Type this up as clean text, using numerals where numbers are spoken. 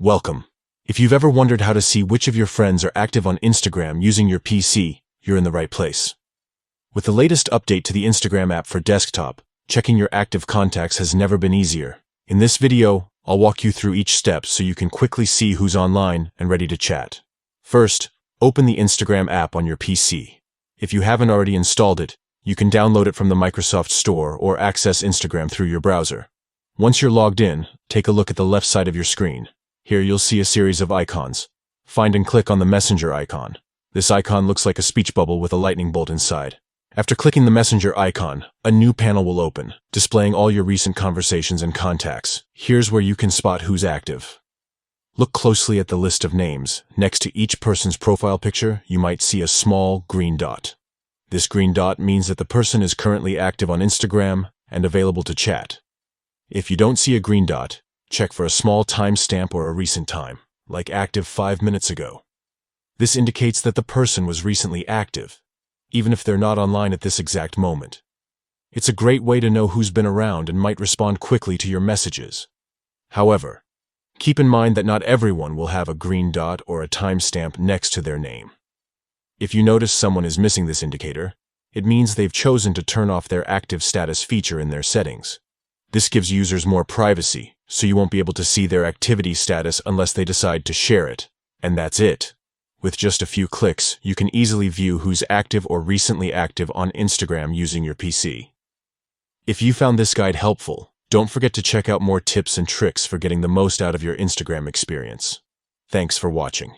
Welcome. If you've ever wondered how to see which of your friends are active on Instagram using your PC, you're in the right place. With the latest update to the Instagram app for desktop, checking your active contacts has never been easier. In this video, I'll walk you through each step so you can quickly see who's online and ready to chat. First, open the Instagram app on your PC. If you haven't already installed it, you can download it from the Microsoft Store or access Instagram through your browser. Once you're logged in, take a look at the left side of your screen. Here you'll see a series of icons. Find and click on the Messenger icon. This icon looks like a speech bubble with a lightning bolt inside. After clicking the Messenger icon, a new panel will open, displaying all your recent conversations and contacts. Here's where you can spot who's active. Look closely at the list of names. Next to each person's profile picture, you might see a small green dot. This green dot means that the person is currently active on Instagram and available to chat. If you don't see a green dot, check for a small timestamp or a recent time, like active 5 minutes ago. This indicates that the person was recently active, even if they're not online at this exact moment. It's a great way to know who's been around and might respond quickly to your messages. However, keep in mind that not everyone will have a green dot or a timestamp next to their name. If you notice someone is missing this indicator, it means they've chosen to turn off their active status feature in their settings. This gives users more privacy, so you won't be able to see their activity status unless they decide to share it. And that's it. With just a few clicks, you can easily view who's active or recently active on Instagram using your PC. If you found this guide helpful, don't forget to check out more tips and tricks for getting the most out of your Instagram experience. Thanks for watching.